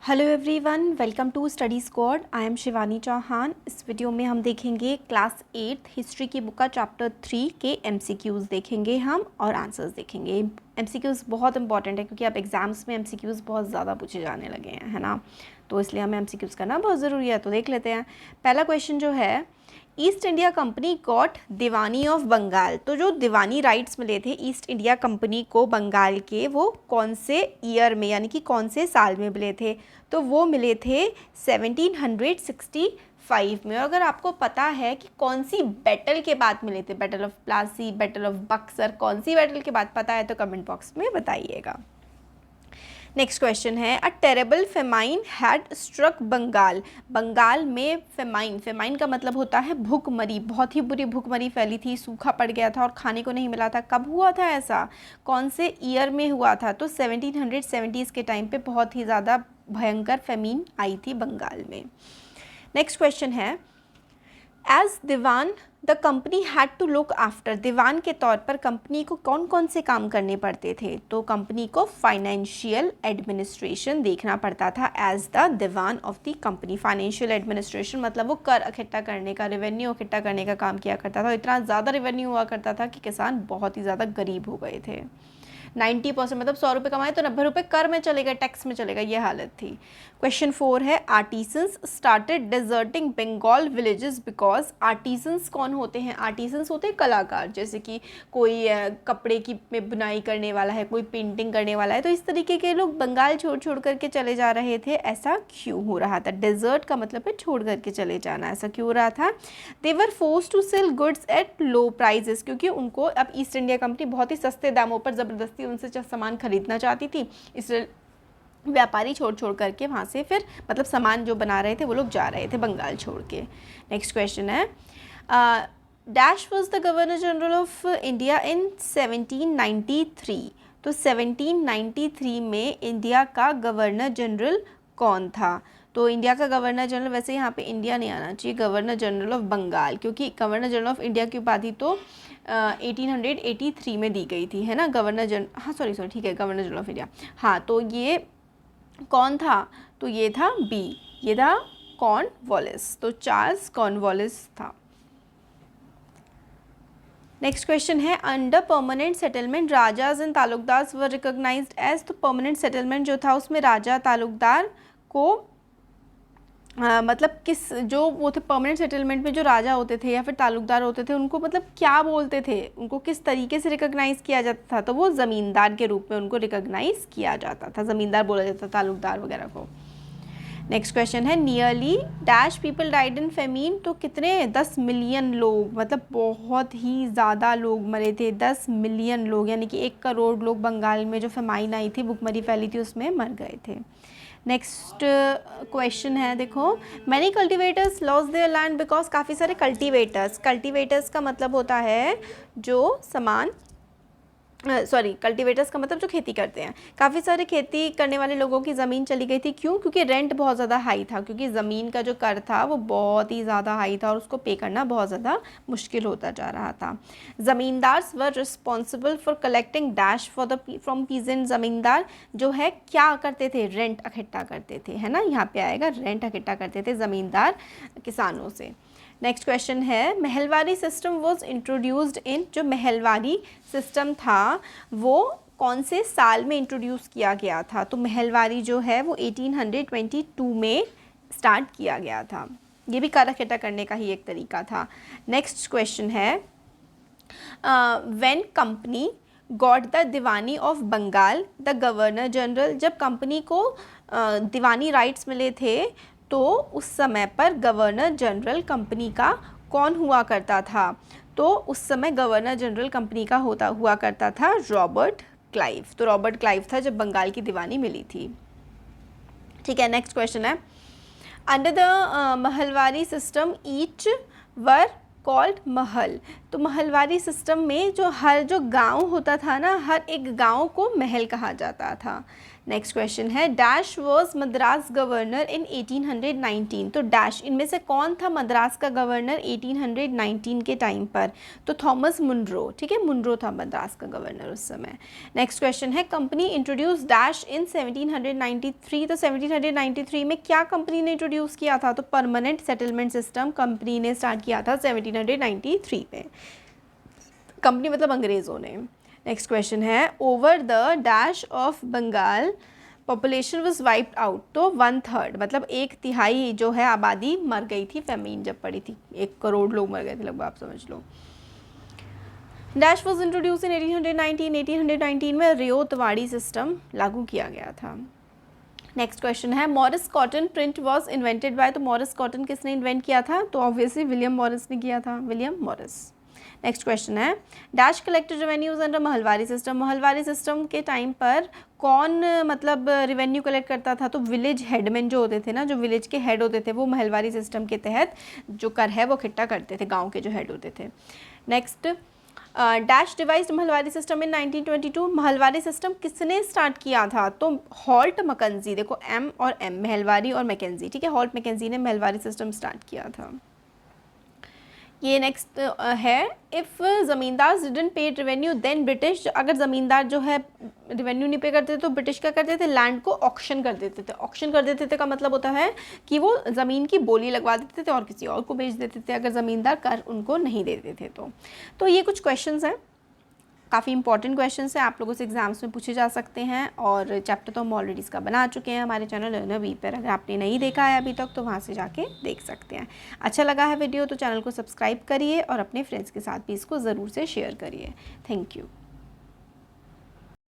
Hello everyone, welcome to study squad. I am Shivani Chauhan. इस video में हम देखेंगे क्लास 8 हिस्ट्री की बुक का चैप्टर 3 के एमसीक्यूज़ देखेंगे हम और आंसर्स देखेंगे। एमसीक्यूज़ बहुत इंपॉर्टेंट है क्योंकि अब एग्जाम्स में एमसीक्यूज़ बहुत ज़्यादा पूछे जाने लगे हैं, है ना। तो इसलिए हमें एमसीक्यूज़ करना बहुत ज़रूरी है। तो देख लेते हैं। पहला क्वेश्चन जो है, East India company got Diwani of Bengal. तो जो दीवानी राइट्स मिले थे ईस्ट इंडिया कंपनी को बंगाल के, वो कौन से ईयर में यानी कि कौन से साल में मिले थे? तो वो मिले थे 1765 में। और अगर आपको पता है कि कौन सी बैटल के बाद मिले थे, battle of Plassey, battle of Buxar, कौन सी बैटल के बाद पता है तो कमेंट बॉक्स में बताइएगा। नेक्स्ट क्वेश्चन है, a terrible famine had struck Bengal. Bengal में फेमाइन का मतलब होता है भूखमरी। बहुत ही बुरी भूखमरी फैली थी, सूखा पड़ गया था और खाने को नहीं मिला था। कब हुआ था ऐसा, कौन से ईयर में हुआ था? तो 1770s के टाइम पे बहुत ही ज़्यादा भयंकर फेमीन आई थी बंगाल में। नेक्स्ट क्वेश्चन है, as Diwan the company had to look after. दीवान के तौर पर कंपनी को कौन कौन से काम करने पड़ते थे? तो कंपनी को फाइनेंशियल एडमिनिस्ट्रेशन देखना पड़ता था as the Diwan of the company. Financial administration मतलब वो कर इकट्ठा करने का, रेवेन्यू इकट्ठा करने का काम किया करता था। इतना ज़्यादा रेवेन्यू हुआ करता था कि किसान बहुत ही ज़्यादा गरीब हो गए थे। 90% मतलब 100 रुपये कमाए तो 90 रुपये कर में चलेगा, टैक्स में चलेगा, ये हालत थी। क्वेश्चन 4 है, artisans started deserting Bengal villages because. Artisans कौन होते हैं? आर्टिसंस होते हैं कलाकार, जैसे कि कोई कपड़े की में बुनाई करने वाला है, कोई पेंटिंग करने वाला है, तो इस तरीके के लोग बंगाल छोड़ छोड़ करके चले जा रहे थे। ऐसा क्यों हो रहा था? डिजर्ट का मतलब है छोड़ करके चले जाना। ऐसा क्यों हो रहा था? They were forced to sell goods at low prices, क्योंकि उनको अब ईस्ट इंडिया कंपनी बहुत ही सस्ते दामों पर ज़बरदस्ती उनसे सामान खरीदना चाहती थी, इसलिए व्यापारी छोड़ छोड़ करके वहाँ से फिर मतलब सामान जो बना रहे थे वो लोग जा रहे थे बंगाल छोड़ के। नेक्स्ट क्वेश्चन है, dash was the governor general of India in 1793। तो 1793 में इंडिया का गवर्नर जनरल कौन था? तो इंडिया का गवर्नर जनरल, वैसे यहाँ पे इंडिया नहीं आना चाहिए, गवर्नर जनरल ऑफ बंगाल, क्योंकि गवर्नर जनरल ऑफ इंडिया की उपाधि तो 1883 में दी गई थी, है ना। गवर्नर जनरल, हाँ सॉरी ठीक है, गवर्नर जनरल ऑफ इंडिया। हाँ, तो ये कौन था? तो ये था बी, ये था कॉर्नवालिस। तो चार्ल्स कॉर्नवालिस था। नेक्स्ट क्वेश्चन है, under permanent settlement rajas and taluqdars were recognised as. तो परमानेंट सेटलमेंट जो था उसमें राजा तालुकदार को मतलब किस, जो वो थे परमानेंट सेटलमेंट में जो राजा होते थे या फिर तालुकदार होते थे, उनको मतलब क्या बोलते थे, उनको किस तरीके से रिकॉग्नाइज़ किया जाता था? तो वो ज़मींदार के रूप में उनको रिकॉग्नाइज़ किया जाता था, ज़मींदार बोला जाता था तालुकदार वगैरह को। नेक्स्ट क्वेश्चन है, nearly dash people died in famine. तो कितने? 10 मिलियन लोग, मतलब बहुत ही ज़्यादा लोग मरे थे। 10 मिलियन लोग यानी कि 1 करोड़ लोग बंगाल में जो फेमाइन आई थी, भुखमरी फैली थी, उसमें मर गए थे। नेक्स्ट क्वेश्चन है, देखो, many cultivators loss there land because. काफ़ी सारे कल्टिवेटर्स का मतलब होता है जो सामान कल्टिवेटर्स का मतलब जो खेती करते हैं। काफ़ी सारे खेती करने वाले लोगों की ज़मीन चली गई थी। क्यों? क्योंकि रेंट बहुत ज़्यादा हाई था, क्योंकि ज़मीन का जो कर था वो बहुत ही ज़्यादा हाई था और उसको पे करना बहुत ज़्यादा मुश्किल होता जा रहा था। Zamindars were responsible for collecting dash for the from peasant. Zamindar जो है क्या करते थे? रेंट इकट्ठा करते थे, है ना। यहाँ पे आएगा, रेंट इकट्ठा करते थे ज़मींदार किसानों से। नेक्स्ट क्वेश्चन है, Mahalwari system was introduced in. जो महलवारी सिस्टम था वो कौन से साल में इंट्रोड्यूस किया गया था? तो महलवारी जो है वो 1822 में स्टार्ट किया गया था। ये भी कर इकट्ठा करने का ही एक तरीका था। नेक्स्ट क्वेश्चन है, when company got the Diwani of Bengal the governor general. जब कंपनी को दीवानी राइट्स मिले थे तो उस समय पर गवर्नर जनरल कंपनी का कौन हुआ करता था? तो उस समय गवर्नर जनरल कंपनी का हुआ करता था रॉबर्ट क्लाइव। तो रॉबर्ट क्लाइव था जब बंगाल की दीवानी मिली थी। ठीक है, नेक्स्ट क्वेश्चन है, under the Mahalwari system each were called महल। तो महलवारी सिस्टम में जो हर जो गांव होता था ना, हर एक गांव को महल कहा जाता था। नेक्स्ट क्वेश्चन है डैश वॉज मद्रास गवर्नर इन 1819। तो डैश इनमें से कौन था मद्रास का गवर्नर 1819 के टाइम पर? तो थॉमस मुनरो, ठीक है, मुनरो था मद्रास का गवर्नर उस समय। नेक्स्ट क्वेश्चन है कंपनी इंट्रोड्यूस डैश इन 1793। तो 1793 में क्या कंपनी ने इंट्रोड्यूस किया था? तो परमानेंट सेटलमेंट सिस्टम कंपनी ने स्टार्ट किया था 1793 में। कंपनी मतलब अंग्रेज़ों ने। नेक्स्ट क्वेश्चन है over the dash of Bengal population was wiped out. तो 1/3 मतलब 1/3 जो है आबादी मर गई थी, फेमीन जब पड़ी थी, 1 करोड़ लोग मर गए थे लगभग, आप समझ लो। डैश वाज इंट्रोड्यूस इन 1819 में रियोतवाड़ी सिस्टम लागू किया गया था। नेक्स्ट क्वेश्चन है Morris cotton print was invented by. तो मॉरिस कॉटन किसने इन्वेंट किया था? तो ऑब्वियसली विलियम मॉरिस ने किया था, विलियम मॉरिस। नेक्स्ट क्वेश्चन है dash collected revenues under Mahalwari system. Mahalwari system के टाइम पर कौन मतलब रेवेन्यू कलेक्ट करता था? तो विलेज हेडमैन जो होते थे ना, जो विलेज के हेड होते थे, वो महलवारी सिस्टम के तहत जो कर है वो इकट्ठा करते थे, गांव के जो हेड होते थे। Next dash devised Mahalwari system in 1922। Mahalwari system किसने स्टार्ट किया था? तो हॉल्ट मैकेंजी, देखो एम और एम, महलवारी और मैकेंजी, ठीक है, हॉल्ट मैकेंजी ने महलवारी सिस्टम स्टार्ट किया था। ये नेक्स्ट है इफ़ ज़मींदार डिडंट पे रेवेन्यू देन ब्रिटिश। अगर ज़मींदार जो है रेवेन्यू नहीं पे करते तो ब्रिटिश क्या करते थे? लैंड को ऑक्शन कर देते थे। ऑक्शन कर देते थे का मतलब होता है कि वो ज़मीन की बोली लगवा देते थे और किसी और को बेच देते थे अगर ज़मींदार कर उनको नहीं देते थे तो ये कुछ क्वेश्चंस हैं, काफ़ी इंपॉर्टेंट क्वेश्चंस हैं, आप लोगों से एग्जाम्स में पूछे जा सकते हैं। और चैप्टर तो हम ऑलरेडी इसका बना चुके हैं हमारे चैनल लर्नर वी पर, अगर आपने नहीं देखा है अभी तक तो वहाँ से जाके देख सकते हैं। अच्छा लगा है वीडियो तो चैनल को सब्सक्राइब करिए और अपने फ्रेंड्स के साथ भी इसको ज़रूर से शेयर करिए। Thank you.